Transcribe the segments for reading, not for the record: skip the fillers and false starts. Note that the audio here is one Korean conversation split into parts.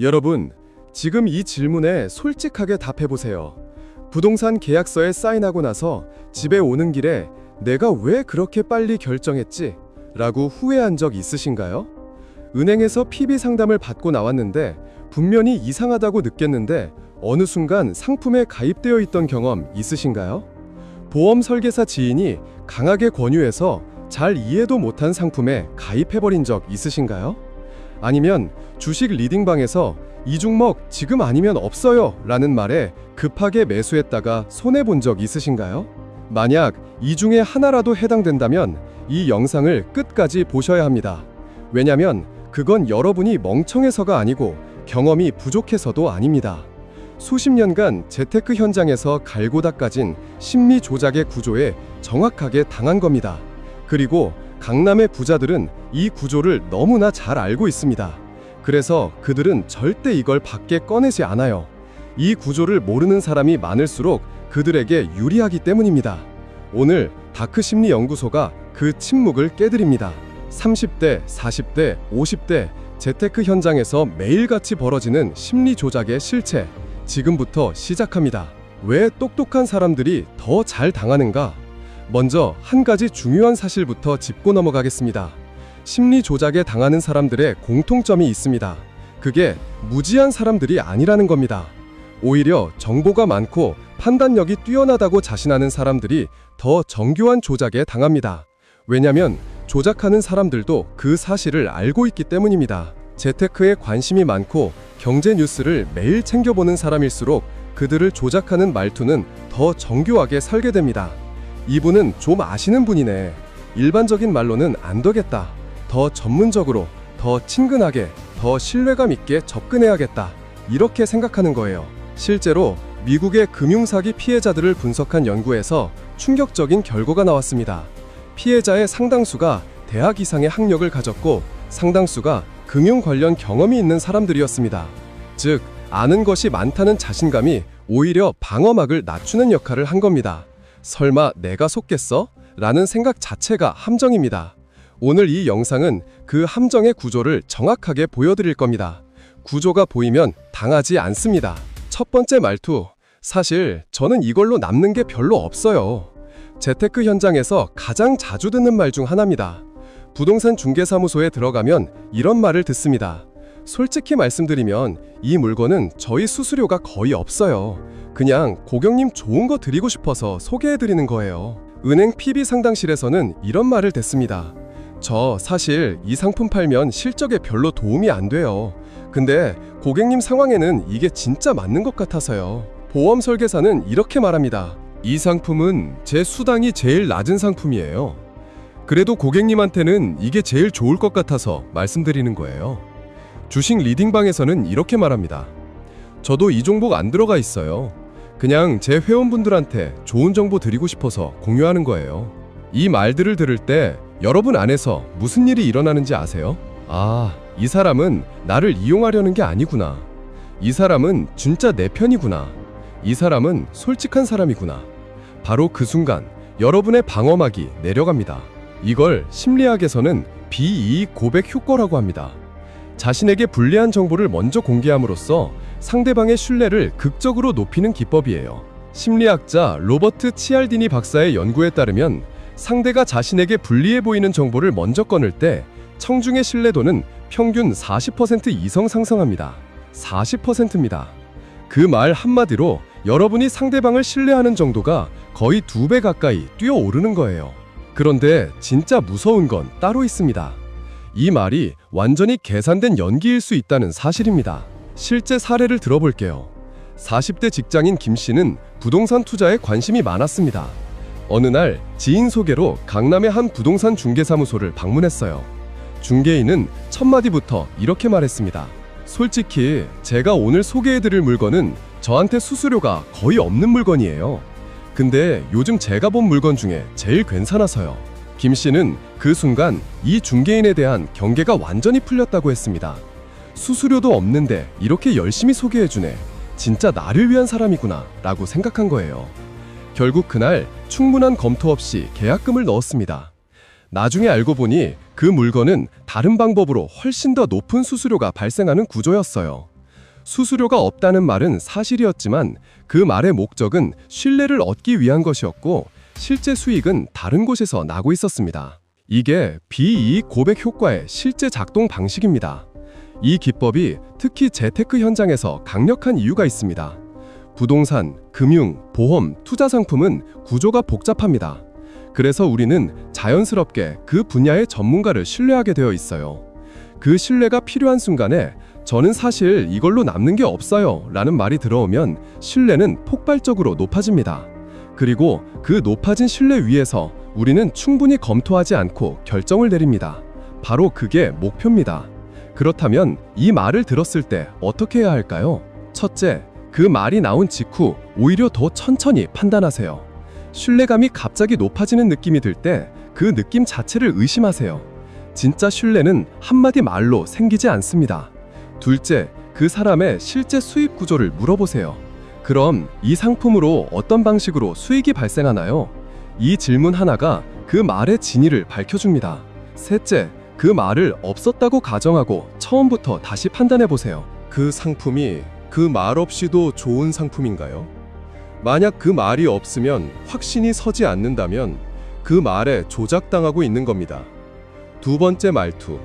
여러분, 지금 이 질문에 솔직하게 답해보세요. 부동산 계약서에 사인하고 나서 집에 오는 길에 내가 왜 그렇게 빨리 결정했지? 라고 후회한 적 있으신가요? 은행에서 PB 상담을 받고 나왔는데 분명히 이상하다고 느꼈는데 어느 순간 상품에 가입되어 있던 경험 있으신가요? 보험 설계사 지인이 강하게 권유해서 잘 이해도 못한 상품에 가입해버린 적 있으신가요? 아니면 주식 리딩방에서 이 종목 지금 아니면 없어요 라는 말에 급하게 매수했다가 손해본 적 있으신가요? 만약 이 중에 하나라도 해당된다면 이 영상을 끝까지 보셔야 합니다. 왜냐면 그건 여러분이 멍청해서가 아니고 경험이 부족해서도 아닙니다. 수십 년간 재테크 현장에서 갈고 닦아진 심리 조작의 구조에 정확하게 당한 겁니다. 그리고 강남의 부자들은 이 구조를 너무나 잘 알고 있습니다. 그래서 그들은 절대 이걸 밖에 꺼내지 않아요. 이 구조를 모르는 사람이 많을수록 그들에게 유리하기 때문입니다. 오늘 다크심리연구소가 그 침묵을 깨드립니다. 30대, 40대, 50대 재테크 현장에서 매일같이 벌어지는 심리 조작의 실체, 지금부터 시작합니다. 왜 똑똑한 사람들이 더 잘 당하는가? 먼저 한 가지 중요한 사실부터 짚고 넘어가겠습니다. 심리 조작에 당하는 사람들의 공통점이 있습니다. 그게 무지한 사람들이 아니라는 겁니다. 오히려 정보가 많고 판단력이 뛰어나다고 자신하는 사람들이 더 정교한 조작에 당합니다. 왜냐면 조작하는 사람들도 그 사실을 알고 있기 때문입니다. 재테크에 관심이 많고 경제 뉴스를 매일 챙겨보는 사람일수록 그들을 조작하는 말투는 더 정교하게 설계됩니다. 이분은 좀 아시는 분이네. 일반적인 말로는 안 되겠다. 더 전문적으로, 더 친근하게, 더 신뢰감 있게 접근해야겠다. 이렇게 생각하는 거예요. 실제로 미국의 금융사기 피해자들을 분석한 연구에서 충격적인 결과가 나왔습니다. 피해자의 상당수가 대학 이상의 학력을 가졌고 상당수가 금융 관련 경험이 있는 사람들이었습니다. 즉, 아는 것이 많다는 자신감이 오히려 방어막을 낮추는 역할을 한 겁니다. 설마 내가 속겠어? 라는 생각 자체가 함정입니다. 오늘 이 영상은 그 함정의 구조를 정확하게 보여드릴 겁니다. 구조가 보이면 당하지 않습니다. 첫 번째 말투. 사실 저는 이걸로 남는 게 별로 없어요. 재테크 현장에서 가장 자주 듣는 말 중 하나입니다. 부동산 중개사무소에 들어가면 이런 말을 듣습니다. 솔직히 말씀드리면 이 물건은 저희 수수료가 거의 없어요. 그냥 고객님 좋은 거 드리고 싶어서 소개해드리는 거예요. 은행 PB 상담실에서는 이런 말을 듣습니다. 저 사실 이 상품 팔면 실적에 별로 도움이 안 돼요. 근데 고객님 상황에는 이게 진짜 맞는 것 같아서요. 보험 설계사는 이렇게 말합니다. 이 상품은 제 수당이 제일 낮은 상품이에요. 그래도 고객님한테는 이게 제일 좋을 것 같아서 말씀드리는 거예요. 주식 리딩방에서는 이렇게 말합니다. 저도 이 종목 안 들어가 있어요. 그냥 제 회원분들한테 좋은 정보 드리고 싶어서 공유하는 거예요. 이 말들을 들을 때 여러분 안에서 무슨 일이 일어나는지 아세요? 아, 이 사람은 나를 이용하려는 게 아니구나. 이 사람은 진짜 내 편이구나. 이 사람은 솔직한 사람이구나. 바로 그 순간 여러분의 방어막이 내려갑니다. 이걸 심리학에서는 비이익 고백 효과라고 합니다. 자신에게 불리한 정보를 먼저 공개함으로써 상대방의 신뢰를 극적으로 높이는 기법이에요. 심리학자 로버트 치알디니 박사의 연구에 따르면 상대가 자신에게 불리해 보이는 정보를 먼저 꺼낼 때 청중의 신뢰도는 평균 40% 이상 상승합니다. 40%입니다. 그 말 한마디로 여러분이 상대방을 신뢰하는 정도가 거의 2배 가까이 뛰어오르는 거예요. 그런데 진짜 무서운 건 따로 있습니다. 이 말이 완전히 계산된 연기일 수 있다는 사실입니다. 실제 사례를 들어볼게요. 40대 직장인 김 씨는 부동산 투자에 관심이 많았습니다. 어느 날 지인 소개로 강남의 한 부동산 중개사무소를 방문했어요. 중개인은 첫 마디부터 이렇게 말했습니다. 솔직히 제가 오늘 소개해드릴 물건은 저한테 수수료가 거의 없는 물건이에요. 근데 요즘 제가 본 물건 중에 제일 괜찮아서요. 김 씨는 그 순간 이 중개인에 대한 경계가 완전히 풀렸다고 했습니다. 수수료도 없는데 이렇게 열심히 소개해주네. 진짜 나를 위한 사람이구나 라고 생각한 거예요. 결국 그날 충분한 검토 없이 계약금을 넣었습니다. 나중에 알고 보니 그 물건은 다른 방법으로 훨씬 더 높은 수수료가 발생하는 구조였어요. 수수료가 없다는 말은 사실이었지만 그 말의 목적은 신뢰를 얻기 위한 것이었고 실제 수익은 다른 곳에서 나고 있었습니다. 이게 비이익 고백 효과의 실제 작동 방식입니다. 이 기법이 특히 재테크 현장에서 강력한 이유가 있습니다. 부동산, 금융, 보험, 투자 상품은 구조가 복잡합니다. 그래서 우리는 자연스럽게 그 분야의 전문가를 신뢰하게 되어 있어요. 그 신뢰가 필요한 순간에 저는 사실 이걸로 남는 게 없어요 라는 말이 들어오면 신뢰는 폭발적으로 높아집니다. 그리고 그 높아진 신뢰 위에서 우리는 충분히 검토하지 않고 결정을 내립니다. 바로 그게 목표입니다. 그렇다면 이 말을 들었을 때 어떻게 해야 할까요? 첫째, 그 말이 나온 직후 오히려 더 천천히 판단하세요. 신뢰감이 갑자기 높아지는 느낌이 들 때 그 느낌 자체를 의심하세요. 진짜 신뢰는 한마디 말로 생기지 않습니다. 둘째, 그 사람의 실제 수입 구조를 물어보세요. 그럼 이 상품으로 어떤 방식으로 수익이 발생하나요? 이 질문 하나가 그 말의 진위를 밝혀줍니다. 셋째, 그 말을 없었다고 가정하고 처음부터 다시 판단해보세요. 그 상품이 그 말 없이도 좋은 상품인가요? 만약 그 말이 없으면 확신이 서지 않는다면 그 말에 조작당하고 있는 겁니다. 두 번째 말투.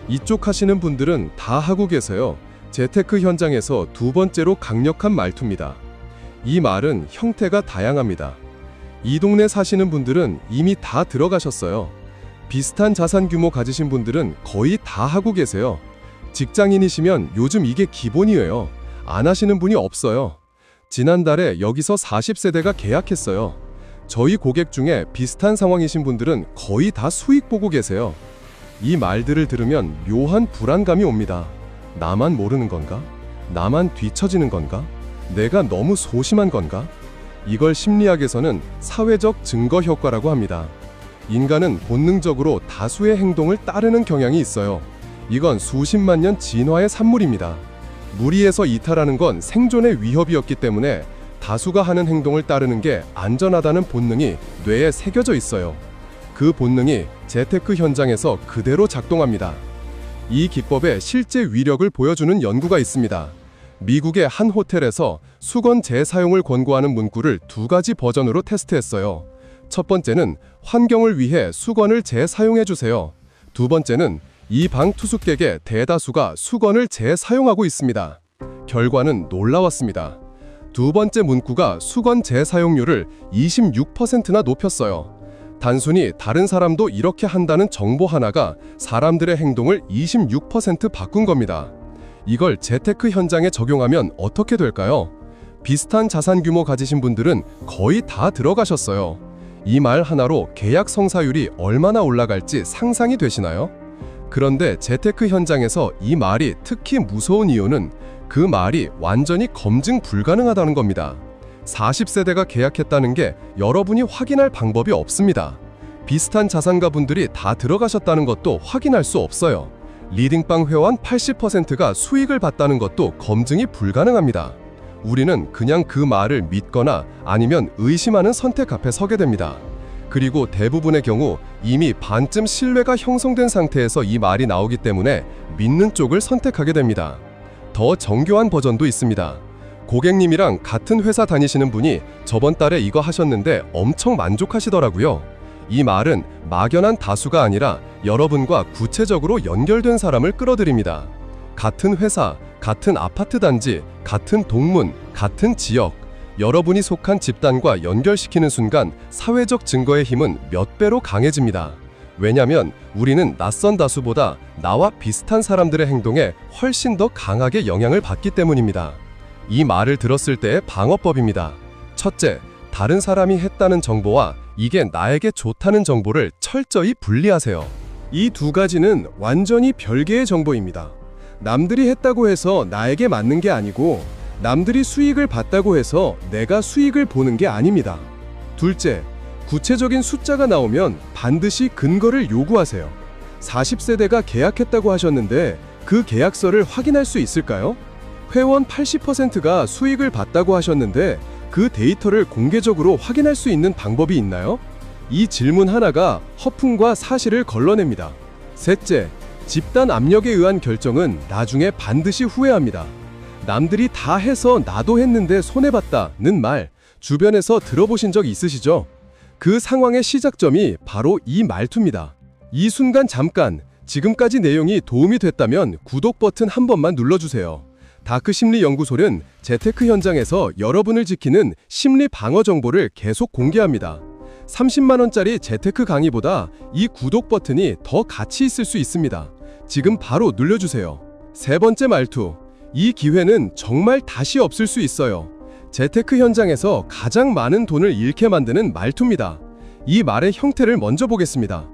이쪽 하시는 분들은 다 하고 계세요. 재테크 현장에서 두 번째로 강력한 말투입니다. 이 말은 형태가 다양합니다. 이 동네 사시는 분들은 이미 다 들어가셨어요. 비슷한 자산 규모 가지신 분들은 거의 다 하고 계세요. 직장인이시면 요즘 이게 기본이에요. 안 하시는 분이 없어요. 지난달에 여기서 40세대가 계약했어요. 저희 고객 중에 비슷한 상황이신 분들은 거의 다 수익 보고 계세요. 이 말들을 들으면 묘한 불안감이 옵니다. 나만 모르는 건가? 나만 뒤처지는 건가? 내가 너무 소심한 건가? 이걸 심리학에서는 사회적 증거 효과라고 합니다. 인간은 본능적으로 다수의 행동을 따르는 경향이 있어요. 이건 수십만 년 진화의 산물입니다. 무리해서 이탈하는 건 생존의 위협이었기 때문에 다수가 하는 행동을 따르는 게 안전하다는 본능이 뇌에 새겨져 있어요. 그 본능이 재테크 현장에서 그대로 작동합니다. 이 기법의 실제 위력을 보여주는 연구가 있습니다. 미국의 한 호텔에서 수건 재사용을 권고하는 문구를 두 가지 버전으로 테스트했어요. 첫 번째는 환경을 위해 수건을 재사용해주세요. 두 번째는 이 방 투숙객의 대다수가 수건을 재사용하고 있습니다. 결과는 놀라웠습니다. 두 번째 문구가 수건 재사용률을 26%나 높였어요. 단순히 다른 사람도 이렇게 한다는 정보 하나가 사람들의 행동을 26% 바꾼 겁니다. 이걸 재테크 현장에 적용하면 어떻게 될까요? 비슷한 자산 규모 가지신 분들은 거의 다 들어가셨어요. 이 말 하나로 계약 성사율이 얼마나 올라갈지 상상이 되시나요? 그런데 재테크 현장에서 이 말이 특히 무서운 이유는 그 말이 완전히 검증 불가능하다는 겁니다. 40세대가 계약했다는 게 여러분이 확인할 방법이 없습니다. 비슷한 자산가 분들이 다 들어가셨다는 것도 확인할 수 없어요. 리딩방 회원 80%가 수익을 봤다는 것도 검증이 불가능합니다. 우리는 그냥 그 말을 믿거나 아니면 의심하는 선택 앞에 서게 됩니다. 그리고 대부분의 경우 이미 반쯤 신뢰가 형성된 상태에서 이 말이 나오기 때문에 믿는 쪽을 선택하게 됩니다. 더 정교한 버전도 있습니다. 고객님이랑 같은 회사 다니시는 분이 저번 달에 이거 하셨는데 엄청 만족하시더라고요. 이 말은 막연한 다수가 아니라 여러분과 구체적으로 연결된 사람을 끌어들입니다. 같은 회사, 같은 아파트 단지, 같은 동문, 같은 지역, 여러분이 속한 집단과 연결시키는 순간 사회적 증거의 힘은 몇 배로 강해집니다. 왜냐면 우리는 낯선 다수보다 나와 비슷한 사람들의 행동에 훨씬 더 강하게 영향을 받기 때문입니다. 이 말을 들었을 때의 방어법입니다. 첫째, 다른 사람이 했다는 정보와 이게 나에게 좋다는 정보를 철저히 분리하세요. 이 두 가지는 완전히 별개의 정보입니다. 남들이 했다고 해서 나에게 맞는 게 아니고 남들이 수익을 봤다고 해서 내가 수익을 보는 게 아닙니다. 둘째, 구체적인 숫자가 나오면 반드시 근거를 요구하세요. 40세대가 계약했다고 하셨는데 그 계약서를 확인할 수 있을까요? 회원 80%가 수익을 봤다고 하셨는데 그 데이터를 공개적으로 확인할 수 있는 방법이 있나요? 이 질문 하나가 허풍과 사실을 걸러냅니다. 셋째, 집단 압력에 의한 결정은 나중에 반드시 후회합니다. 남들이 다 해서 나도 했는데 손해봤다는 말 주변에서 들어보신 적 있으시죠? 그 상황의 시작점이 바로 이 말투입니다. 이 순간 잠깐 지금까지 내용이 도움이 됐다면 구독 버튼 한 번만 눌러주세요. 다크심리연구소는 재테크 현장에서 여러분을 지키는 심리 방어 정보를 계속 공개합니다. 30만원짜리 재테크 강의보다 이 구독 버튼이 더 가치 있을 수 있습니다. 지금 바로 눌러주세요. 세 번째 말투. 이 기회는 정말 다시 없을 수 있어요. 재테크 현장에서 가장 많은 돈을 잃게 만드는 말투입니다. 이 말의 형태를 먼저 보겠습니다.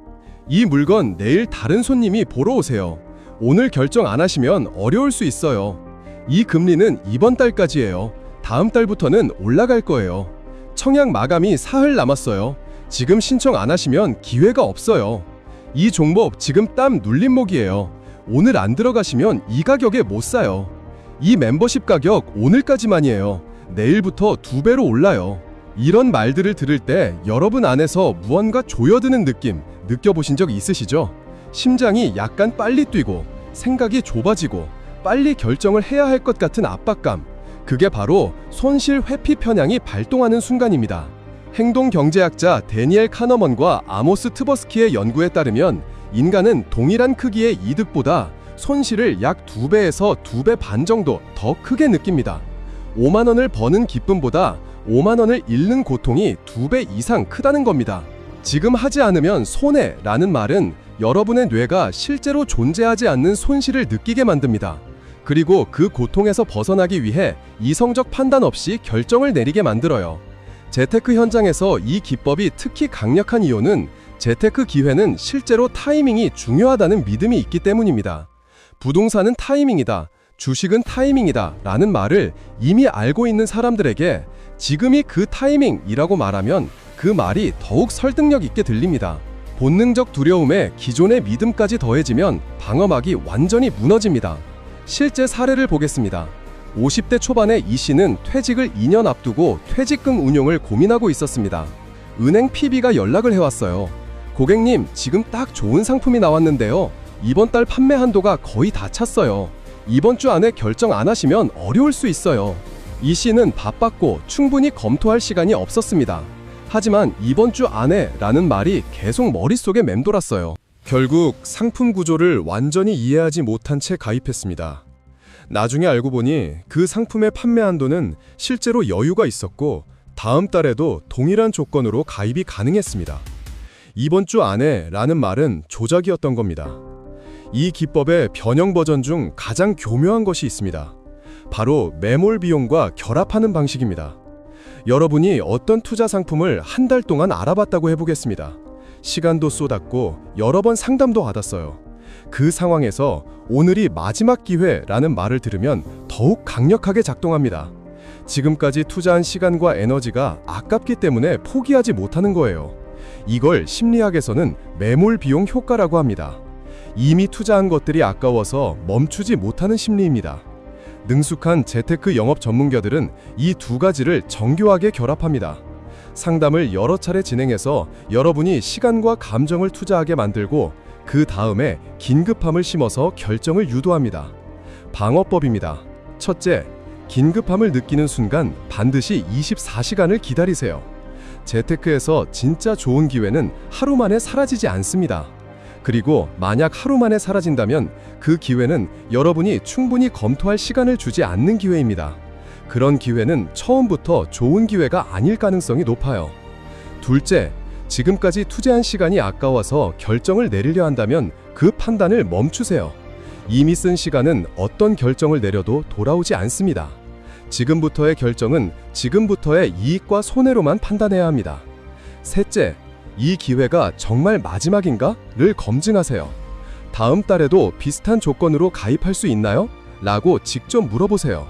이 물건 내일 다른 손님이 보러 오세요. 오늘 결정 안 하시면 어려울 수 있어요. 이 금리는 이번 달까지예요. 다음 달부터는 올라갈 거예요. 청약 마감이 사흘 남았어요. 지금 신청 안 하시면 기회가 없어요. 이 종목 지금 땀 눌림목이에요. 오늘 안 들어가시면 이 가격에 못 사요. 이 멤버십 가격 오늘까지만이에요. 내일부터 2배로 올라요. 이런 말들을 들을 때 여러분 안에서 무언가 조여드는 느낌 느껴보신 적 있으시죠? 심장이 약간 빨리 뛰고 생각이 좁아지고 빨리 결정을 해야 할 것 같은 압박감. 그게 바로 손실 회피 편향이 발동하는 순간입니다. 행동경제학자 데니엘 카너먼과 아모스 트버스키의 연구에 따르면 인간은 동일한 크기의 이득보다 손실을 약 2배에서 2배 반 정도 더 크게 느낍니다. 5만 원을 버는 기쁨보다 5만 원을 잃는 고통이 2배 이상 크다는 겁니다. 지금 하지 않으면 손해라는 말은 여러분의 뇌가 실제로 존재하지 않는 손실을 느끼게 만듭니다. 그리고 그 고통에서 벗어나기 위해 이성적 판단 없이 결정을 내리게 만들어요. 재테크 현장에서 이 기법이 특히 강력한 이유는 재테크 기회는 실제로 타이밍이 중요하다는 믿음이 있기 때문입니다. 부동산은 타이밍이다, 주식은 타이밍이다 라는 말을 이미 알고 있는 사람들에게 지금이 그 타이밍이라고 말하면 그 말이 더욱 설득력 있게 들립니다. 본능적 두려움에 기존의 믿음까지 더해지면 방어막이 완전히 무너집니다. 실제 사례를 보겠습니다. 50대 초반의 이 씨는 퇴직을 2년 앞두고 퇴직금 운용을 고민하고 있었습니다. 은행 PB가 연락을 해왔어요. 고객님, 지금 딱 좋은 상품이 나왔는데요. 이번 달 판매 한도가 거의 다 찼어요. 이번 주 안에 결정 안 하시면 어려울 수 있어요. 이 씨는 바빴고 충분히 검토할 시간이 없었습니다. 하지만 이번 주 안에 라는 말이 계속 머릿속에 맴돌았어요. 결국 상품 구조를 완전히 이해하지 못한 채 가입했습니다. 나중에 알고 보니 그 상품의 판매 한도는 실제로 여유가 있었고 다음 달에도 동일한 조건으로 가입이 가능했습니다. 이번 주 안에 라는 말은 조작이었던 겁니다. 이 기법의 변형 버전 중 가장 교묘한 것이 있습니다. 바로 매몰 비용과 결합하는 방식입니다. 여러분이 어떤 투자 상품을 한 달 동안 알아봤다고 해보겠습니다. 시간도 쏟았고 여러 번 상담도 받았어요. 그 상황에서 오늘이 마지막 기회라는 말을 들으면 더욱 강력하게 작동합니다. 지금까지 투자한 시간과 에너지가 아깝기 때문에 포기하지 못하는 거예요. 이걸 심리학에서는 매몰 비용 효과라고 합니다. 이미 투자한 것들이 아까워서 멈추지 못하는 심리입니다. 능숙한 재테크 영업 전문가들은 이 두 가지를 정교하게 결합합니다. 상담을 여러 차례 진행해서 여러분이 시간과 감정을 투자하게 만들고 그 다음에 긴급함을 심어서 결정을 유도합니다. 방어법입니다. 첫째, 긴급함을 느끼는 순간 반드시 24시간을 기다리세요. 재테크에서 진짜 좋은 기회는 하루 만에 사라지지 않습니다. 그리고 만약 하루 만에 사라진다면 그 기회는 여러분이 충분히 검토할 시간을 주지 않는 기회입니다. 그런 기회는 처음부터 좋은 기회가 아닐 가능성이 높아요. 둘째, 지금까지 투자한 시간이 아까워서 결정을 내리려 한다면 그 판단을 멈추세요. 이미 쓴 시간은 어떤 결정을 내려도 돌아오지 않습니다. 지금부터의 결정은 지금부터의 이익과 손해로만 판단해야 합니다. 셋째, 이 기회가 정말 마지막인가? 를 검증하세요. 다음 달에도 비슷한 조건으로 가입할 수 있나요? 라고 직접 물어보세요.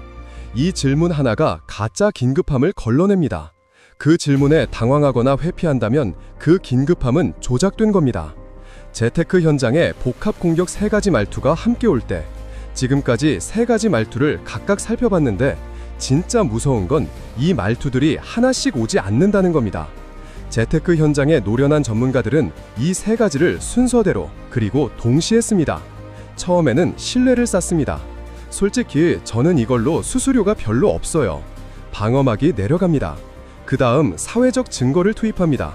이 질문 하나가 가짜 긴급함을 걸러냅니다. 그 질문에 당황하거나 회피한다면 그 긴급함은 조작된 겁니다. 재테크 현장에 복합 공격 3가지 말투가 함께 올 때 지금까지 3가지 말투를 각각 살펴봤는데 진짜 무서운 건 이 말투들이 하나씩 오지 않는다는 겁니다. 재테크 현장에 노련한 전문가들은 이 3가지를 순서대로 그리고 동시에 씁니다. 처음에는 신뢰를 쌓습니다. 솔직히 저는 이걸로 수수료가 별로 없어요. 방어막이 내려갑니다. 그 다음 사회적 증거를 투입합니다.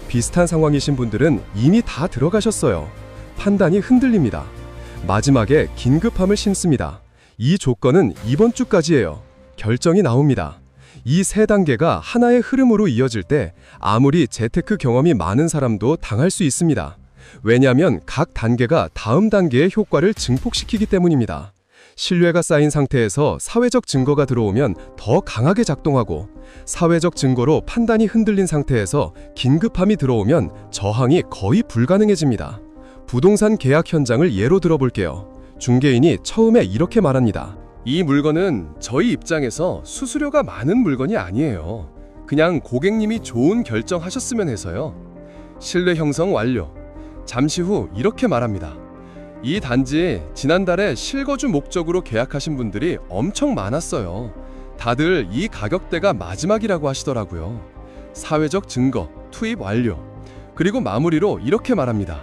비슷한 상황이신 분들은 이미 다 들어가셨어요. 판단이 흔들립니다. 마지막에 긴급함을 심습니다. 이 조건은 이번 주까지예요. 결정이 나옵니다. 이 세 단계가 하나의 흐름으로 이어질 때 아무리 재테크 경험이 많은 사람도 당할 수 있습니다. 왜냐하면 각 단계가 다음 단계의 효과를 증폭시키기 때문입니다. 신뢰가 쌓인 상태에서 사회적 증거가 들어오면 더 강하게 작동하고, 사회적 증거로 판단이 흔들린 상태에서 긴급함이 들어오면 저항이 거의 불가능해집니다. 부동산 계약 현장을 예로 들어볼게요. 중개인이 처음에 이렇게 말합니다. 이 물건은 저희 입장에서 수수료가 많은 물건이 아니에요. 그냥 고객님이 좋은 결정하셨으면 해서요. 신뢰 형성 완료. 잠시 후 이렇게 말합니다. 이 단지 지난달에 실거주 목적으로 계약하신 분들이 엄청 많았어요. 다들 이 가격대가 마지막이라고 하시더라고요. 사회적 증거 투입 완료. 그리고 마무리로 이렇게 말합니다.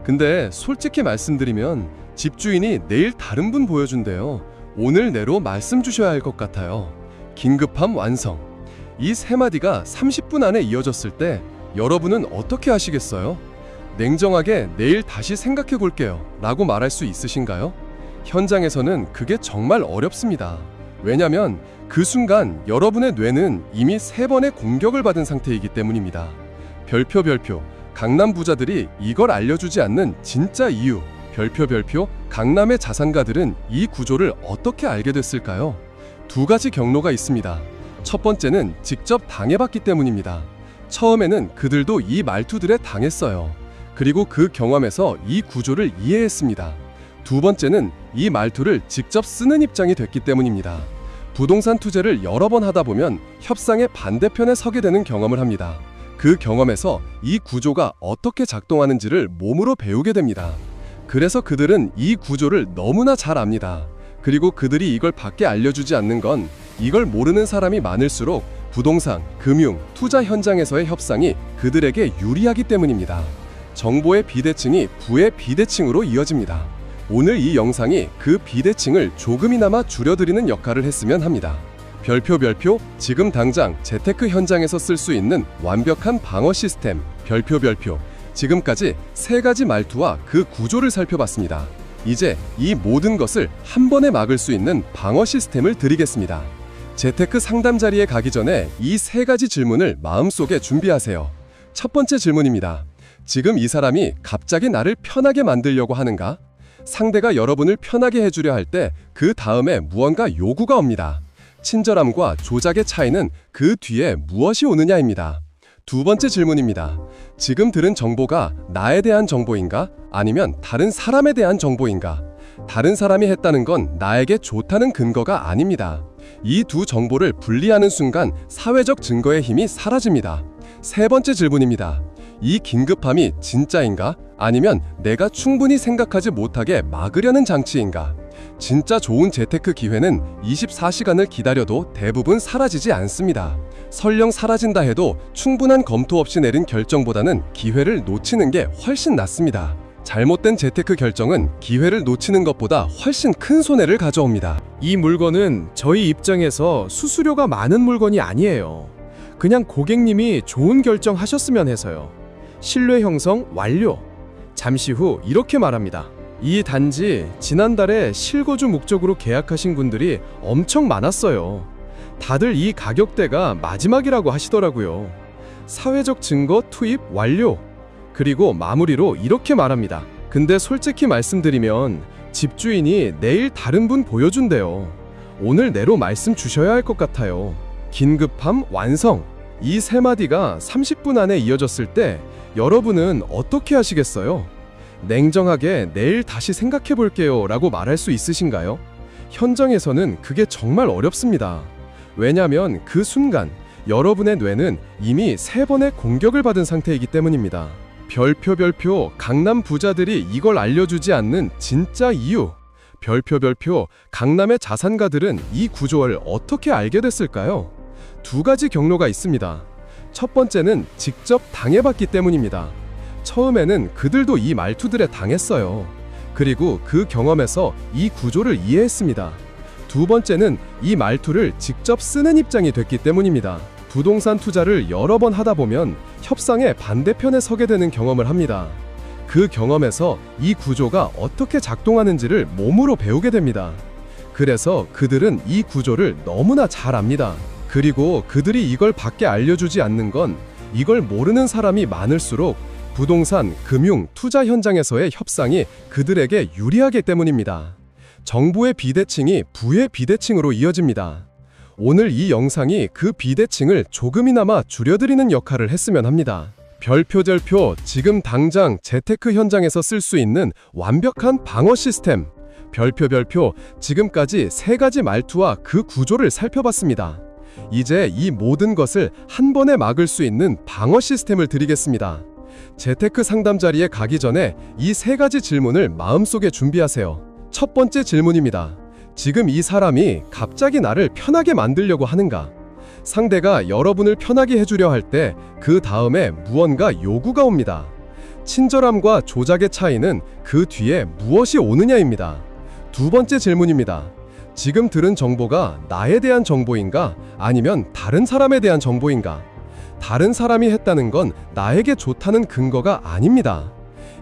근데 솔직히 말씀드리면 집주인이 내일 다른 분 보여준대요. 오늘 내로 말씀 주셔야 할 것 같아요. 긴급함 완성. 이 세 마디가 30분 안에 이어졌을 때 여러분은 어떻게 하시겠어요? 냉정하게 내일 다시 생각해 볼게요 라고 말할 수 있으신가요? 현장에서는 그게 정말 어렵습니다. 왜냐면 그 순간 여러분의 뇌는 이미 3번의 공격을 받은 상태이기 때문입니다. 별표 강남 부자들이 이걸 알려주지 않는 진짜 이유. 별표 강남의 자산가들은 이 구조를 어떻게 알게 됐을까요? 두 가지 경로가 있습니다. 첫 번째는 직접 당해봤기 때문입니다. 처음에는 그들도 이 말투들에 당했어요. 그리고 그 경험에서 이 구조를 이해했습니다. 두 번째는 이 말투를 직접 쓰는 입장이 됐기 때문입니다. 부동산 투자를 여러 번 하다 보면 협상의 반대편에 서게 되는 경험을 합니다. 그 경험에서 이 구조가 어떻게 작동하는지를 몸으로 배우게 됩니다. 그래서 그들은 이 구조를 너무나 잘 압니다. 그리고 그들이 이걸 밖에 알려주지 않는 건 이걸 모르는 사람이 많을수록 부동산, 금융, 투자 현장에서의 협상이 그들에게 유리하기 때문입니다. 정보의 비대칭이 부의 비대칭으로 이어집니다. 오늘 이 영상이 그 비대칭을 조금이나마 줄여드리는 역할을 했으면 합니다. 별표 지금 당장 재테크 현장에서 쓸 수 있는 완벽한 방어 시스템. 별표 지금까지 세 가지 말투와 그 구조를 살펴봤습니다. 이제 이 모든 것을 한 번에 막을 수 있는 방어 시스템을 드리겠습니다. 재테크 상담 자리에 가기 전에 이 세 가지 질문을 마음속에 준비하세요. 첫 번째 질문입니다. 지금 이 사람이 갑자기 나를 편하게 만들려고 하는가? 상대가 여러분을 편하게 해주려 할 때 그 다음에 무언가 요구가 옵니다. 친절함과 조작의 차이는 그 뒤에 무엇이 오느냐입니다. 두 번째 질문입니다. 지금 들은 정보가 나에 대한 정보인가? 아니면 다른 사람에 대한 정보인가? 다른 사람이 했다는 건 나에게 좋다는 근거가 아닙니다. 이 두 정보를 분리하는 순간 사회적 증거의 힘이 사라집니다. 세 번째 질문입니다. 이 긴급함이 진짜인가? 아니면 내가 충분히 생각하지 못하게 막으려는 장치인가? 진짜 좋은 재테크 기회는 24시간을 기다려도 대부분 사라지지 않습니다. 설령 사라진다 해도 충분한 검토 없이 내린 결정보다는 기회를 놓치는 게 훨씬 낫습니다. 잘못된 재테크 결정은 기회를 놓치는 것보다 훨씬 큰 손해를 가져옵니다. 이 물건은 저희 입장에서 수수료가 많은 물건이 아니에요. 그냥 고객님이 좋은 결정하셨으면 해서요. 신뢰 형성 완료. 잠시 후 이렇게 말합니다. 이 단지 지난달에 실거주 목적으로 계약하신 분들이 엄청 많았어요. 다들 이 가격대가 마지막이라고 하시더라고요. 사회적 증거 투입 완료. 그리고 마무리로 이렇게 말합니다. 근데 솔직히 말씀드리면 집주인이 내일 다른 분 보여준대요. 오늘 내로 말씀 주셔야 할 것 같아요. 긴급함 완성. 이 세 마디가 30분 안에 이어졌을 때 여러분은 어떻게 하시겠어요? 냉정하게 내일 다시 생각해 볼게요 라고 말할 수 있으신가요? 현장에서는 그게 정말 어렵습니다. 왜냐하면 그 순간 여러분의 뇌는 이미 3번의 공격을 받은 상태이기 때문입니다. 별표 강남 부자들이 이걸 알려주지 않는 진짜 이유. 별표 강남의 자산가들은 이 구조를 어떻게 알게 됐을까요? 두 가지 경로가 있습니다. 첫 번째는 직접 당해봤기 때문입니다. 처음에는 그들도 이 말투들에 당했어요. 그리고 그 경험에서 이 구조를 이해했습니다. 두 번째는 이 말투를 직접 쓰는 입장이 됐기 때문입니다. 부동산 투자를 여러 번 하다 보면 협상의 반대편에 서게 되는 경험을 합니다. 그 경험에서 이 구조가 어떻게 작동하는지를 몸으로 배우게 됩니다. 그래서 그들은 이 구조를 너무나 잘 압니다. 그리고 그들이 이걸 밖에 알려주지 않는 건 이걸 모르는 사람이 많을수록 부동산, 금융, 투자 현장에서의 협상이 그들에게 유리하기 때문입니다. 정보의 비대칭이 부의 비대칭으로 이어집니다. 오늘 이 영상이 그 비대칭을 조금이나마 줄여드리는 역할을 했으면 합니다. 별표절표, 지금 당장 재테크 현장에서 쓸 수 있는 완벽한 방어 시스템. 별표, 지금까지 3가지 말투와 그 구조를 살펴봤습니다. 이제 이 모든 것을 한 번에 막을 수 있는 방어 시스템을 드리겠습니다. 재테크 상담 자리에 가기 전에 이 3가지 질문을 마음속에 준비하세요. 첫 번째 질문입니다. 지금 이 사람이 갑자기 나를 편하게 만들려고 하는가? 상대가 여러분을 편하게 해주려 할 때 그 다음에 무언가 요구가 옵니다. 친절함과 조작의 차이는 그 뒤에 무엇이 오느냐입니다. 두 번째 질문입니다. 지금 들은 정보가 나에 대한 정보인가? 아니면 다른 사람에 대한 정보인가? 다른 사람이 했다는 건 나에게 좋다는 근거가 아닙니다.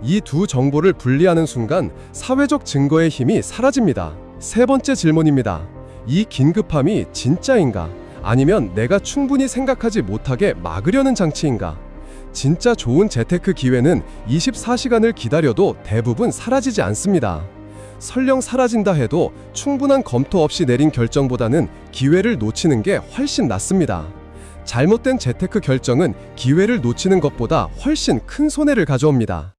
이 두 정보를 분리하는 순간 사회적 증거의 힘이 사라집니다. 세 번째 질문입니다. 이 긴급함이 진짜인가? 아니면 내가 충분히 생각하지 못하게 막으려는 장치인가? 진짜 좋은 재테크 기회는 24시간을 기다려도 대부분 사라지지 않습니다. 설령 사라진다 해도 충분한 검토 없이 내린 결정보다는 기회를 놓치는 게 훨씬 낫습니다. 잘못된 재테크 결정은 기회를 놓치는 것보다 훨씬 큰 손해를 가져옵니다.